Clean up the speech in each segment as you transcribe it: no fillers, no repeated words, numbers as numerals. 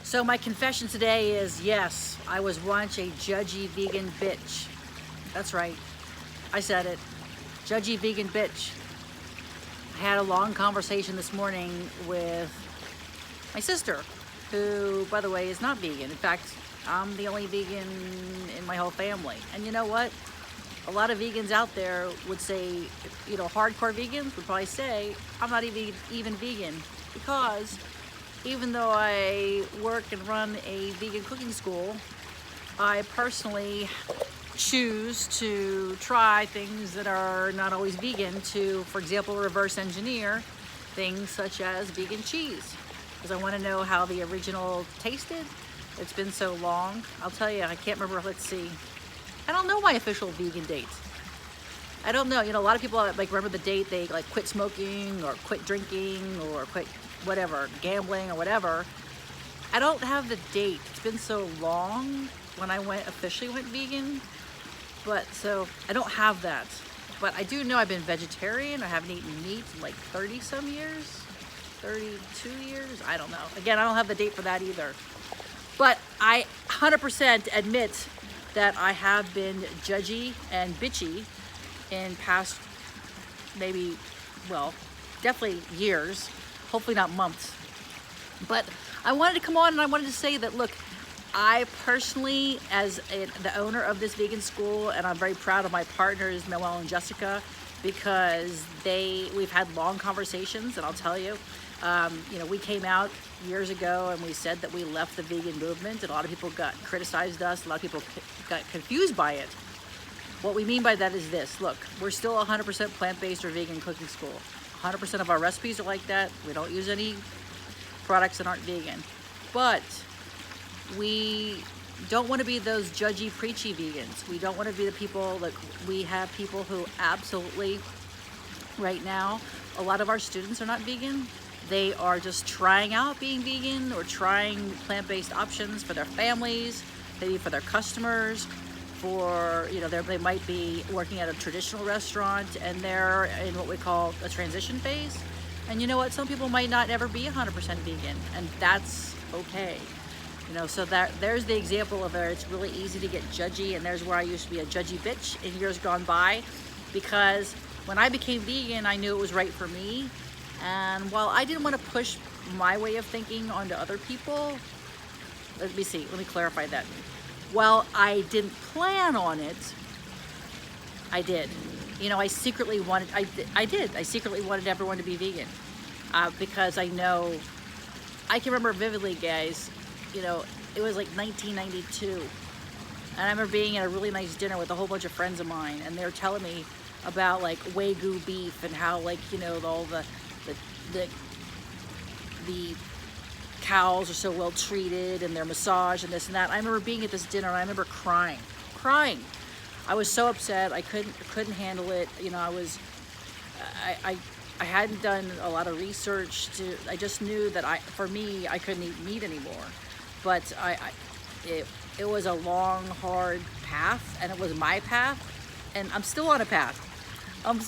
So my confession today is, yes, I was once a judgy vegan bitch. That's right, I said it. Judgy vegan bitch. I had a long conversation this morning with my sister, who, by the way, is not vegan. In fact, I'm the only vegan in my whole family. And you know what? A lot of vegans out there would say, hardcore vegans would probably say, I'm not even vegan, because even though I work and run a vegan cooking school, I personally choose to try things that are not always vegan to, for example, reverse engineer things such as vegan cheese, because I want to know how the original tasted. It's been so long. I'll tell you, I can't remember. Let's see. I don't know my official vegan date. I don't know. A lot of people remember the date they quit smoking or quit drinking or quit whatever, gambling or whatever. I don't have the date. It's been so long when I officially went vegan. But so I don't have that. But I do know I've been vegetarian. I haven't eaten meat in 30 some years, 32 years. I don't know. Again, I don't have the date for that either. But I 100% admit that I have been judgy and bitchy in past, maybe, definitely years, hopefully not months. But I wanted to come on and I wanted to say that, look, I personally, as the owner of this vegan school, and I'm very proud of my partners, Noelle and Jessica, because we've had long conversations, and I'll tell you, we came out years ago and we said that we left the vegan movement, and a lot of people criticized us, a lot of people got confused by it. What we mean by that is this: look, we're still 100% plant-based or vegan cooking school. 100% of our recipes are like that. We don't use any products that aren't vegan. But we don't want to be those judgy, preachy vegans. We don't want to be the people we have people who absolutely, right now, a lot of our students are not vegan. They are just trying out being vegan or trying plant-based options for their families, maybe for their customers, they might be working at a traditional restaurant and they're in what we call a transition phase. And you know what? Some people might not ever be 100% vegan, and that's okay. So there's the example of where it's really easy to get judgy, and there's where I used to be a judgy bitch in years gone by, because when I became vegan, I knew it was right for me. And while I didn't want to push my way of thinking onto other people, let me clarify that. While I didn't plan on it, I did. I secretly wanted everyone to be vegan, because I can remember vividly, guys, it was 1992, and I remember being at a really nice dinner with a whole bunch of friends of mine, and they were telling me about Wagyu beef and how all the cows are so well treated and they're massaged and this and that. I remember being at this dinner and I remember crying. I was so upset. I couldn't handle it. I hadn't done a lot of research I just knew that I couldn't eat meat anymore. But it was a long, hard path, and it was my path, and I'm still on a path.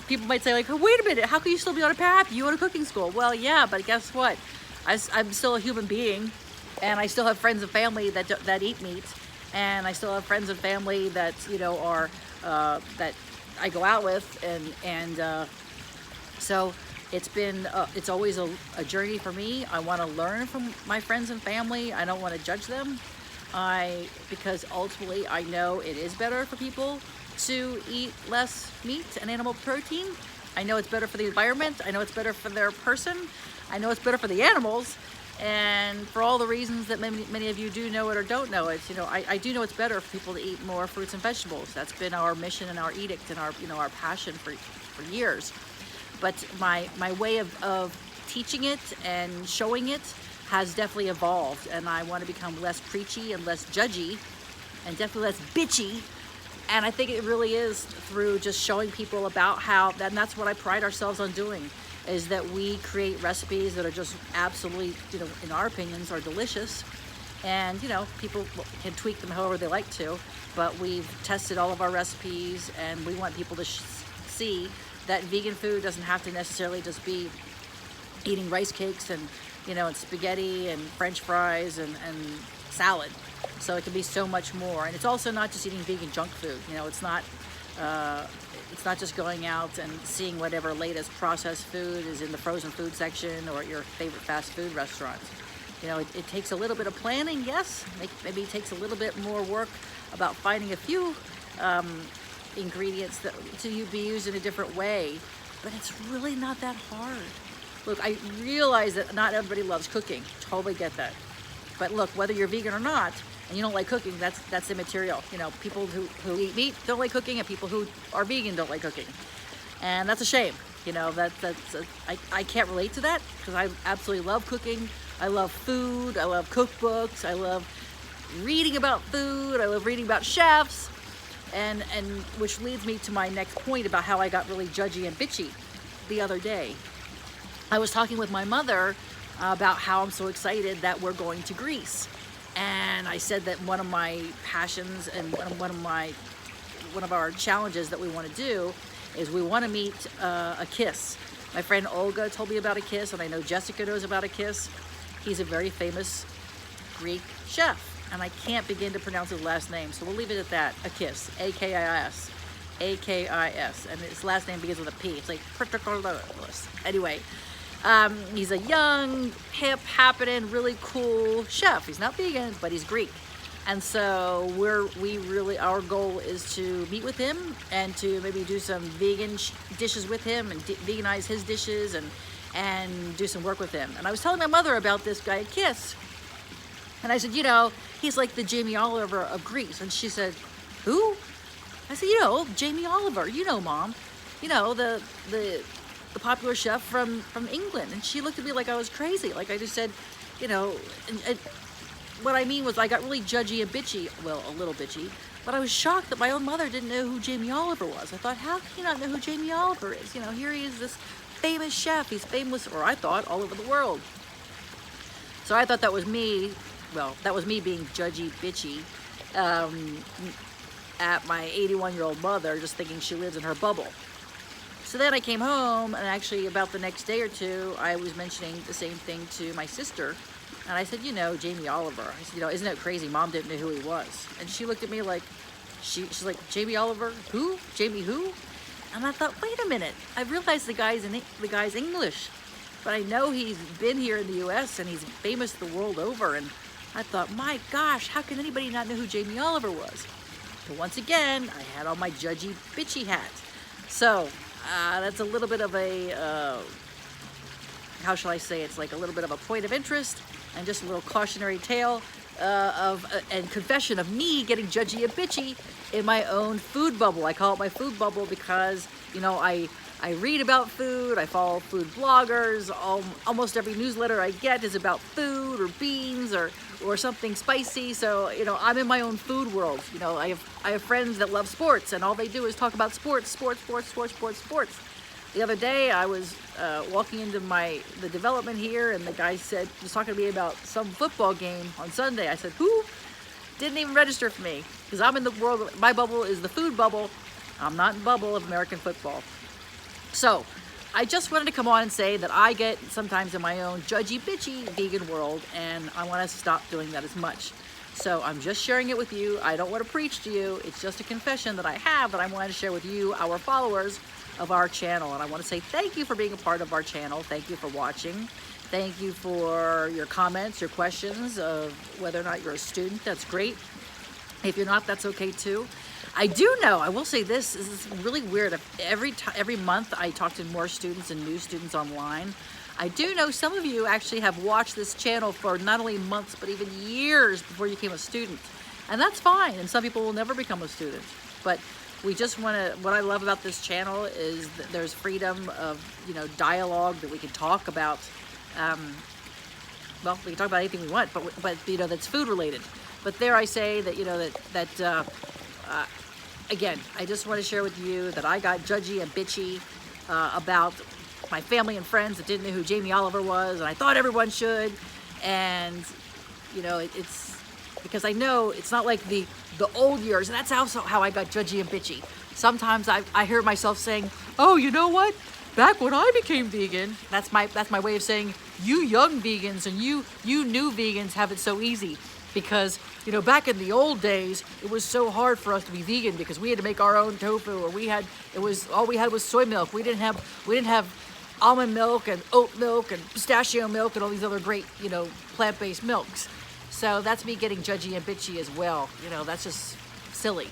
People might say wait a minute, how can you still be on a path? You own a cooking school. Well, yeah, but guess what? I'm still a human being, and I still have friends and family that eat meat, and I still have friends and family that are that I go out with, and so it's always a journey for me. I want to learn from my friends and family. I don't want to judge them, because ultimately I know it is better for people to eat less meat and animal protein. I know it's better for the environment. I know it's better for their person. I know it's better for the animals, and for all the reasons that many of you do know it or don't know it. I do know it's better for people to eat more fruits and vegetables. That's been our mission and our edict and our passion for years. But my way of teaching it and showing it has definitely evolved, and I want to become less preachy and less judgy and definitely less bitchy. And I think it really is through just showing people about how, and that's what I pride ourselves on doing, is that we create recipes that are just absolutely, in our opinions, are delicious. And, people can tweak them however they like to, but we've tested all of our recipes, and we want people to see that vegan food doesn't have to necessarily just be eating rice cakes and, and spaghetti and French fries and salad. So it can be so much more. And it's also not just eating vegan junk food. It's not just going out and seeing whatever latest processed food is in the frozen food section or at your favorite fast food restaurant. It takes a little bit of planning, yes. Maybe it takes a little bit more work about finding a few ingredients that to be used in a different way, but it's really not that hard. Look, I realize that not everybody loves cooking. Totally get that. But look, whether you're vegan or not, and you don't like cooking, that's immaterial. People who eat meat don't like cooking, and people who are vegan don't like cooking. And that's a shame. I can't relate to that because I absolutely love cooking. I love food. I love cookbooks. I love reading about food. I love reading about chefs. And which leads me to my next point about how I got really judgy and bitchy the other day. I was talking with my mother about how I'm so excited that we're going to Greece. And I said that one of my passions and one of our challenges that we want to do is we want to meet a kiss. My friend Olga told me about a kiss, and I know Jessica knows about a kiss. He's a very famous Greek chef, and I can't begin to pronounce his last name, so we'll leave it at that. A kiss, A-K-I-S, A-K-I-S, and his last name begins with a P. It's like Pertokolos. Anyway, he's a young, hip, happening, really cool chef. He's not vegan, but he's Greek. And so our goal is to meet with him and to maybe do some vegan dishes with him and veganize his dishes and do some work with him. And I was telling my mother about this guy at Kiss. And I said, he's like the Jamie Oliver of Greece. And she said, who? I said, Jamie Oliver, Mom. The popular chef from England. And she looked at me like I was crazy. Like I just said, and what I mean was I got really judgy and bitchy, well, a little bitchy, but I was shocked that my own mother didn't know who Jamie Oliver was. I thought, how can you not know who Jamie Oliver is? Here he is, this famous chef. He's famous, or I thought, all over the world. So I thought that was me, being judgy, bitchy, at my 81-year-old mother, just thinking she lives in her bubble. So then I came home, and actually about the next day or two, I was mentioning the same thing to my sister. And I said, Jamie Oliver. I said, isn't it crazy? Mom didn't know who he was. And she looked at me like, she's like, Jamie Oliver? Who? Jamie who? And I thought, wait a minute. I realized the guy's English. But I know he's been here in the U.S. and he's famous the world over. And I thought, my gosh, how can anybody not know who Jamie Oliver was? But once again, I had on my judgy, bitchy hat. So that's a little bit of a, how shall I say, it's like a little bit of a point of interest and just a little cautionary tale and confession of me getting judgy and bitchy in my own food bubble. I call it my food bubble because, I read about food, I follow food bloggers, almost every newsletter I get is about food or beans or something spicy. So, I'm in my own food world. I have friends that love sports and all they do is talk about sports. The other day I was walking into the development here and the guy was talking to me about some football game on Sunday. I said, who? Didn't even register for me because I'm in the world, my bubble is the food bubble. I'm not in the bubble of American football. So I just wanted to come on and say that I get sometimes in my own judgy, bitchy vegan world and I want to stop doing that as much. So I'm just sharing it with you. I don't want to preach to you. It's just a confession that I have that I want to share with you, our followers of our channel. And I want to say thank you for being a part of our channel. Thank you for watching. Thank you for your comments, your questions of whether or not you're a student. That's great. If you're not, that's okay too. I do know, I will say this is really weird. Every month I talk to more students and new students online. I do know some of you actually have watched this channel for not only months, but even years before you became a student. And that's fine. And some people will never become a student. But we just want to, what I love about this channel is that there's freedom of, dialogue that we can talk about. Well, we can talk about anything we want, but that's food related. But there I say that, again, I just want to share with you that I got judgy and bitchy about my family and friends that didn't know who Jamie Oliver was, and I thought everyone should. And, it's because I know it's not like the old years. And that's also how I got judgy and bitchy. Sometimes I hear myself saying, oh, you know what? back when I became vegan, that's my way of saying you young vegans and you new vegans have it so easy. Because, you know, back in the old days, it was so hard for us to be vegan because we had to make our own tofu, or all we had was soy milk. We didn't have almond milk and oat milk and pistachio milk and all these other great, you know, plant-based milks. So that's me getting judgy and bitchy as well. You know, that's just silly.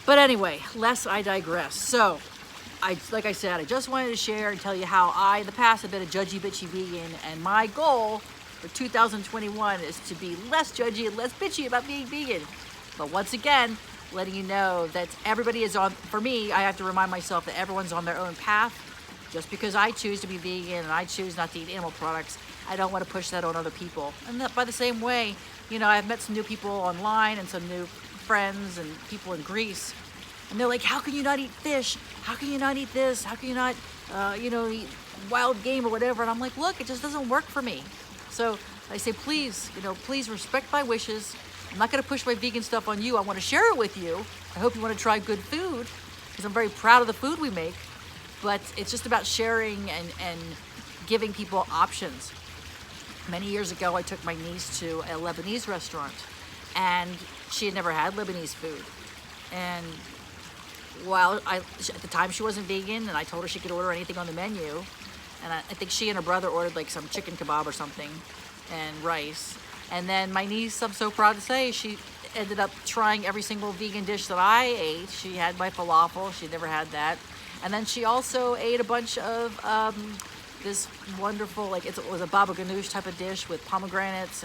But anyway, lest I digress. So, like I said, I just wanted to share and tell you how I, in the past, have been a judgy, bitchy vegan, and my goal for 2021 is to be less judgy and less bitchy about being vegan. But once again, letting you know that everybody is on, for me, I have to remind myself that everyone's on their own path. Just because I choose to be vegan and I choose not to eat animal products, I don't want to push that on other people. And that by the same way, you know, I've met some new people online and some new friends and people in Greece. And they're like, how can you not eat fish? How can you not eat this? How can you not, you know, eat wild game or whatever? And I'm like, look, it just doesn't work for me. So I say, please, you know, please respect my wishes. I'm not going to push my vegan stuff on you. I want to share it with you. I hope you want to try good food because I'm very proud of the food we make. But it's just about sharing and giving people options. Many years ago, I took my niece to a Lebanese restaurant, and she had never had Lebanese food. And while at the time she wasn't vegan, and I told her she could order anything on the menu, and I think she and her brother ordered like some chicken kebab or something, and rice. And then my niece, I'm so proud to say, she ended up trying every single vegan dish that I ate. She had my falafel, she'd never had that. And then she also ate a bunch of this wonderful, like it was a baba ganoush type of dish with pomegranates,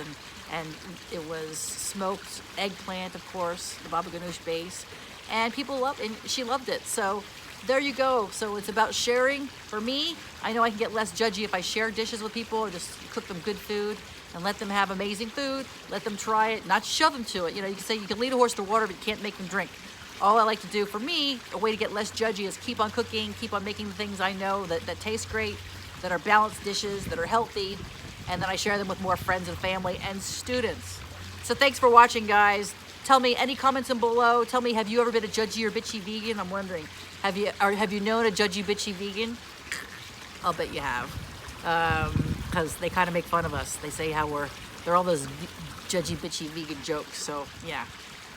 and it was smoked eggplant, of course, the baba ganoush base. And people loved it, and she loved it. So there you go. So it's about sharing. For me, I know I can get less judgy if I share dishes with people or just cook them good food and let them have amazing food, let them try it, not shove them to it. You know, you can say you can lead a horse to water, but you can't make them drink. All I like to do for me, a way to get less judgy, is keep on cooking, keep on making the things I know that taste great, that are balanced dishes, that are healthy, and then I share them with more friends and family and students. So thanks for watching, guys. Tell me any comments in below. Tell me, have you ever been a judgy or bitchy vegan? I'm wondering. Have you known a judgy, bitchy vegan? I'll bet you have. Because they kind of make fun of us. They say how they're all those judgy, bitchy vegan jokes. So yeah.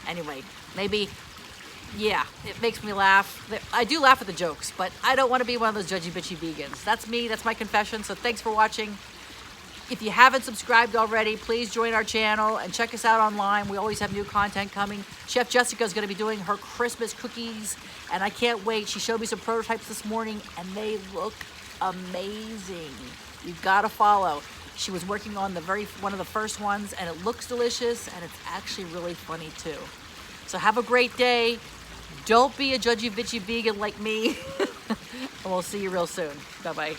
Anyway, maybe. Yeah, it makes me laugh. I do laugh at the jokes, but I don't want to be one of those judgy, bitchy vegans. That's me. That's my confession. So thanks for watching. If you haven't subscribed already, please join our channel and check us out online. We always have new content coming. Chef Jessica is going to be doing her Christmas cookies, and I can't wait. She showed me some prototypes this morning, and they look amazing. You've got to follow. She was working on one of the first ones, and it looks delicious, and it's actually really funny too. So have a great day. Don't be a judgy, bitchy vegan like me. And we'll see you real soon. Bye-bye.